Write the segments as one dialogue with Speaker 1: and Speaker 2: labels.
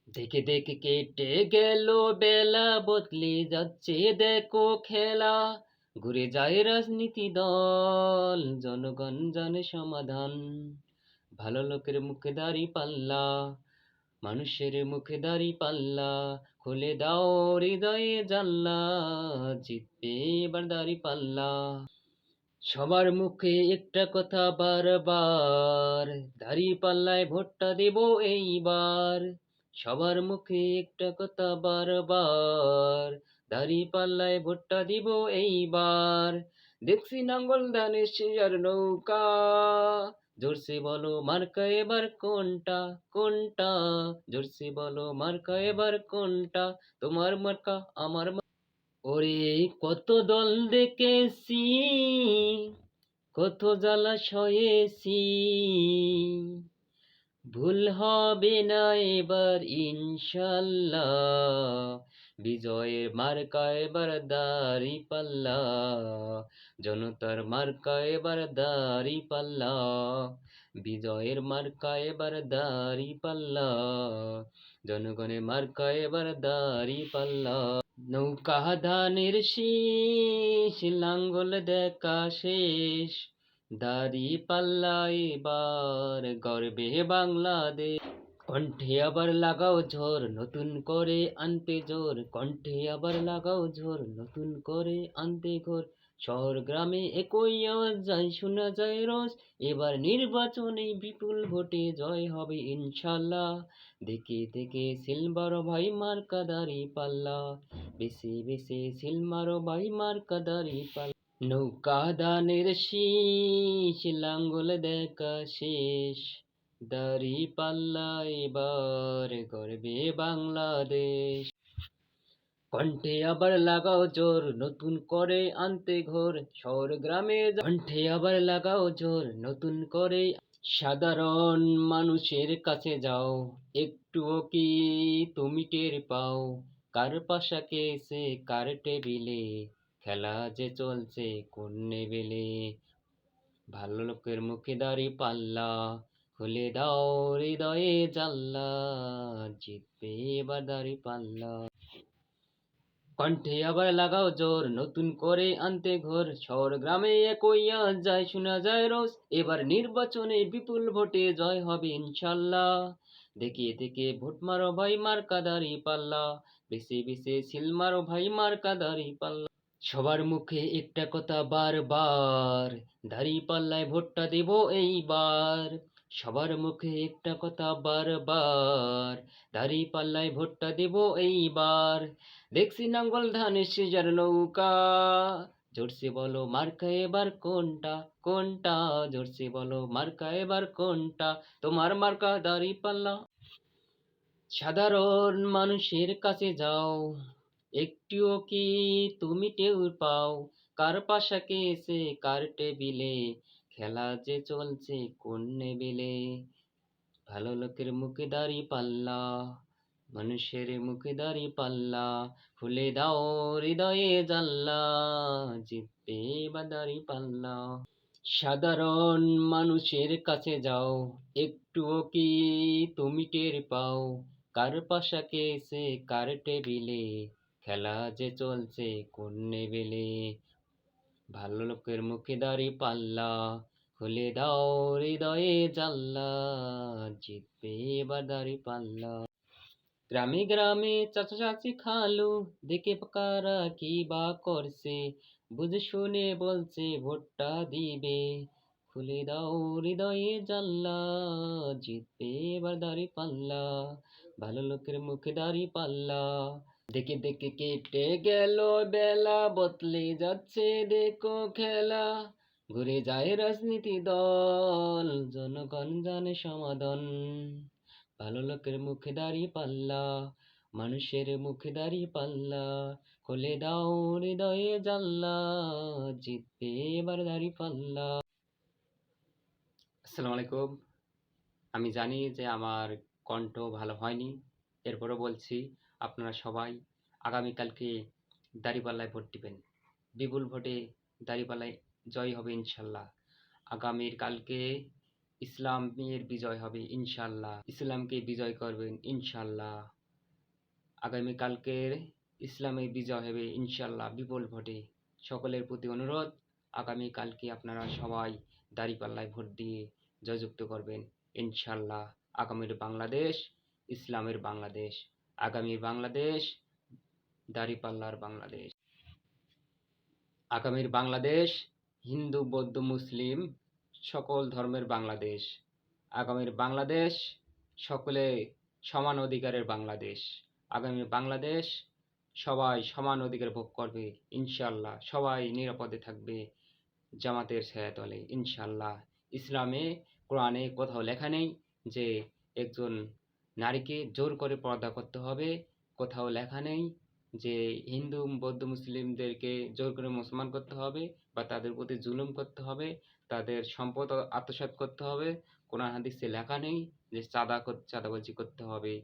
Speaker 1: দেখে দেখে কেটে গেল বেলা, বদলে যাচ্ছে দেখো খেলা। ঘুরে যায় রাজনীতি দল, জনগণ জানে সমাধান। ভালো লোকের মুখে দাড়ি পাল্লা, মানুষের মুখে দাড়ি পাল্লা। খুলে দাও হৃদয়ে জানলা, জিতবে এবার দাড়ি পাল্লা। সবার মুখে একটা কথা বারবার, দাড়ি পাল্লায় ভোটটা দেব এইবার। সবার মুখে একটা কথা বারবার, দাড়ি পাল্লায় ভোটটা দিব এইবার। দেখছি নাঙ্গল ধানের শেষার নৌকা, জোরসে বলো মার্কা এবার কোনটা কোনটা। জোরসে বলো মার্কা এবার কোনটা, তোমার মার্কা আমার ওরে। কত দল দেখেছি, কত জ্বালা সয়েছি, ভুল হবে না এবার ইনশাল্লাহ। বিজয়ের মার্কা এবার দাড়ি পাল্লা, জনতার মার্কা এবার দাড়ি পাল্লা। বিজয়ের মার্কা এবার দাড়ি পাল্লা, জনগণের মার্কা এবার দাড়ি পাল্লা। নৌকা ধানের শীষ, লাঙ্গল দেখা শেষ, দাড়ি পাল্লা এবার গর্বে বাংলাদেশ। কণ্ঠে আবার লাগাও ঝোর, নতুন করে আনতে জোর। কণ্ঠে আবার লাগাও ঝোর, নতুন করে আনতে ঘোর। শহর গ্রামে একই আওয়াজ যায়, শোনা যায় রোজ। এবার নির্বাচনে বিপুল ভোটে জয় হবে ইনশাল্লাহ। দেখে দেখে সিলমারো ভাই মার্কা দাড়ি পাল্লা, বেছে বেছে সিলমারো ভাই মার্কা দাড়ি পাল্লা। নৌকা দানের শীষ, লাঙ্গল দেখা শেষ, দাড়ি পাল্লা এবার গর্বে বাংলাদেশ। কণ্ঠে আবার লাগাও জোর, নতুন করে আনতে ঘোর। শহর গ্রামে কণ্ঠে আবার লাগাও জোর, নতুন করে। সাধারণ মানুষের কাছে যাও, একটুও কি তুমি টের পাও? কার পাশাকে এসে কার টেবিলে, খেলা যে চলছে কোন লেভেলে। ভালো লোকের মুখে দাড়ি পাল্লা, খুলে দাও হৃদয়ে জানলা, জিতবে এবার দাড়ি পাল্লা। কণ্ঠে আবার লাগাও জোর, নতুন করে আনতে ঘোর। শহর গ্রামে একই আওয়াজ যায়, শোনা যায় রোজ। এবার নির্বাচনে বিপুল ভোটে জয় হবে ইনশাল্লাহ। দেখে দেখে ভোট মারো ভাই মার্কা দাড়ি পাল্লা, বেছে বেছে সিল মারো ভাই মার্কা দাড়ি পাল্লা। সবার মুখে একটা কথা বারবার, দাড়ি পাল্লায় ভোটটা দেব এইবার। সবার মুখে একটা কথা বারবার, দাড়ি পাল্লায় ভোটটা দেব এইবার। দেখছি নাঙ্গল ধানের শেষার নৌকা, জোরসে বলো মার্কা এবার কোনটা কোনটা। জোরসে বলো মার্কা এবার কোনটা, তোমার মার্কা দাড়ি পাল্লা। সাধারণ মানুষের কাছে যাও, একটুও কি তুমি টের পাও? কার পাশাকে এসে কার টেবিলে, খেলা যে চলছে কোন লেভেলে। ভালো লোকের মুখে দাড়ি পাল্লা, মানুষের মুখে দাড়ি পাল্লা। খুলে দাও হৃদয়ে জানলা, জিতবে এবার দাড়ি পাল্লা। সাধারণ মানুষের কাছে যাও, একটুও কি তুমি টের পাও? কার পাশাকে এসে কার টেবিলে, খেলা যে চলছে কোন লেভেলে। ভালো লোকের মুখে দাড়ি পাল্লা, খুলে দাও হৃদয়ে জানলা, জিতবে এবার দাড়ি পাল্লা। গ্রামে গ্রামে চাচা চাচি খালু, দেখে কারা কি বা করছে, বুঝে শুনে বলছে ভোটটা দিবে। খুলে দাও হৃদয়ে জানলা, জিতবে এবার দাড়ি পাল্লা। ভালো লোকের মুখে দাড়ি পাল্লা। দেখে দেখে কেটে গেল বেলা, বদলে যাচ্ছে দেখো খেলা। ঘুরে যায় রাজনীতি দল, জনগণ জানে সমাধান। ভালো লোকের মুখে দাড়ি পাল্লা, মানুষের মুখে দাড়ি পাল্লা। খুলে দাও হৃদয়ে জানলা, জিতবে এবার দাড়ি পাল্লা। আসসালামু আলাইকুম। আমি জানি যে আমার কণ্ঠ ভালো হয়নি, এরপরও বলছি আপনারা সবাই আগামীকালকে দাঁড়িপাল্লায় ভোট দিবেন। বিপুল ভোটে দাঁড়িপাল্লায় জয় হবে ইনশাল্লাহ। আগামীর কালকে ইসলামের বিজয় হবে ইনশাল্লাহ। ইসলামকে বিজয় করবেন ইনশাল্লাহ। আগামীকালকের ইসলামে বিজয় হবে ইনশাল্লাহ বিপুল ভোটে। সকলের প্রতি অনুরোধ, আগামীকালকে আপনারা সবাই দাঁড়িপাল্লায় ভোট দিয়ে জয়যুক্ত করবেন ইনশাল্লাহ। আগামীর বাংলাদেশ ইসলামের বাংলাদেশ, আগামীর বাংলাদেশ দাঁড়িপাল্লার বাংলাদেশ, আগামীর বাংলাদেশ হিন্দু বৌদ্ধ মুসলিম সকল ধর্মের বাংলাদেশ, আগামীর বাংলাদেশ সকলে সমান অধিকারের বাংলাদেশ, আগামী বাংলাদেশ সবাই সমান অধিকার ভোগ করবে ইনশাল্লাহ। সবাই নিরাপদে থাকবে জামাতের ছায়াতলে ইনশাল্লাহ। ইসলামে কোরআনে কোথাও লেখা নেই যে একজন নারীকে জোর করে পর্দা করতে হবে, কোথাও লেখা নেই যে হিন্দু বৌদ্ধ মুসলিমদেরকে জোর করে মুসলমান করতে হবে বা তাদের প্রতি জুলুম করতে হবে, তাদের সম্পদ আত্মসাৎ করতে হবে। কোরআন হাদিসে লেখা নেই যে চাঁদাবাজি করতে হবে,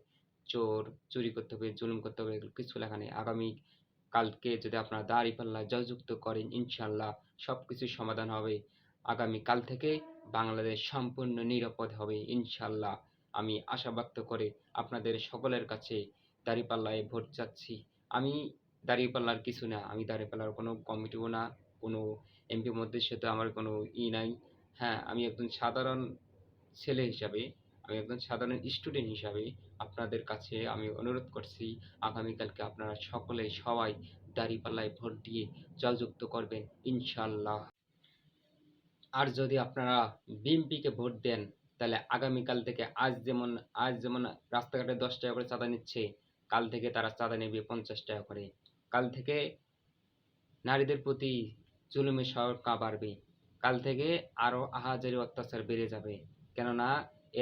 Speaker 1: চুরি করতে হবে, জুলুম করতে হবে, এগুলো কিছু লেখা নেই। আগামী কালকে যদি আপনারা দাঁড়িপাল্লায় জয়যুক্ত করেন ইনশাল্লাহ সব কিছুর সমাধান হবে। আগামীকাল থেকে বাংলাদেশ সম্পূর্ণ নিরাপদ হবে ইনশাল্লাহ। আমি আশা ব্যক্ত করে আপনাদের সকলের কাছে দাঁড়িপাল্লায় ভোট চাচ্ছি। আমি দাঁড়িপাল্লার কিছু না, আমি দাঁড়িপাল্লার কোনো কমিটিও না, কোনো এমপি মন্ত্রীর সাথে আমার কোনো নাই। হ্যাঁ, আমি একজন সাধারণ ছেলে হিসাবে, আমি একজন সাধারণ স্টুডেন্ট হিসাবে আপনাদের কাছে আমি অনুরোধ করছি, আগামীকালকে আপনারা সকলে সবাই দাঁড়িপাল্লায় ভোট দিয়ে জয়যুক্ত করবেন ইনশাল্লাহ। আর যদি আপনারা বিএনপিকে ভোট দেন তাহলে আগামীকাল থেকে আজ যেমন রাস্তাঘাটে 10 টাকা করে চাঁদা নিচ্ছে, কাল থেকে তারা চাঁদা নেবে 50 টাকা করে। কাল থেকে নারীদের প্রতি জুলুমের সংখ্যা বাড়বে, কাল থেকে আরো আহাজারি অত্যাচার বেড়ে যাবে। কেননা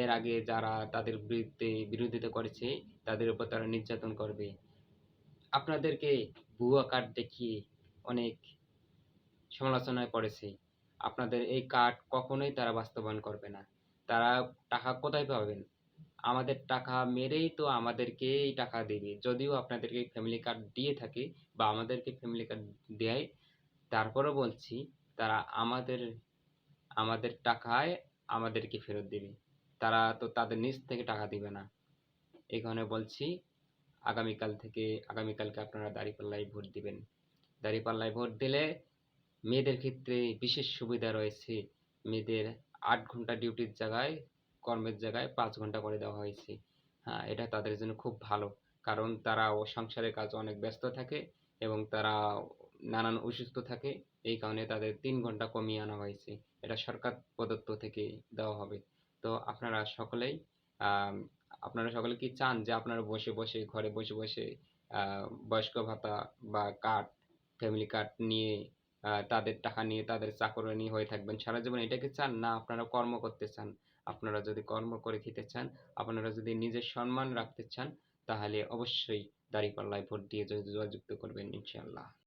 Speaker 1: এর আগে যারা তাদের বিরোধিতা করেছে তাদের উপর তারা নির্যাতন করবে। আপনাদেরকে ভুয়া কার্ড দেখিয়ে অনেক সমালোচনায় পড়েছে। আপনাদের এই কার্ড কখনোই তারা বাস্তবায়ন করবে না। তারা টাকা কোথায় পাবেন? আমাদের টাকা মেরেই তো আমাদেরকেই টাকা দেবে। যদিও আপনাদেরকে ফ্যামিলি কার্ড দিয়ে থাকে বা আমাদেরকে ফ্যামিলি কার্ড দেয়, তারপরও বলছি তারা আমাদের টাকায় আমাদেরকে ফেরত দেবে। তারা তো তাদের নিজ থেকে টাকা দিবে না। এই কারণে বলছি আগামীকালকে আপনারা দাঁড়িপাল্লায় ভোট দিবেন। দাঁড়িপাল্লায় ভোট দিলে মেয়েদের ক্ষেত্রে বিশেষ সুবিধা রয়েছে। মেয়েদের 8 ঘন্টা ডিউটির জায়গায় কর্মের জায়গায় 5 ঘন্টা করে দেওয়া হয়েছে। হ্যাঁ, এটা তাদের জন্য খুব ভালো, কারণ তারা সংসারের কাজে অনেক ব্যস্ত থাকে এবং তারা নানান অসুস্থ থাকে। এই কারণে তাদের 3 ঘন্টা কমিয়ে আনা হয়েছে। এটা সরকার প্রদত্ত থেকে দেওয়া হবে। তো আহ আপনারা সকলে কি চান যে আপনারা ঘরে বসে বসে বয়স্ক ভাতা বা ফ্যামিলি কার্ড নিয়ে তাদের টাকা নিয়ে তাদের চাকরানি হয়ে থাকবেন সারা জীবন? এটাকে চান, না আপনারা কর্ম করতে চান? আপনারা যদি কর্ম করে খেতে চান, আপনারা যদি নিজের সম্মান রাখতে চান, তাহলে অবশ্যই দাঁড়িপাল্লায় ভোট দিয়ে যোগাযোগ করবেন ইনশাআল্লাহ।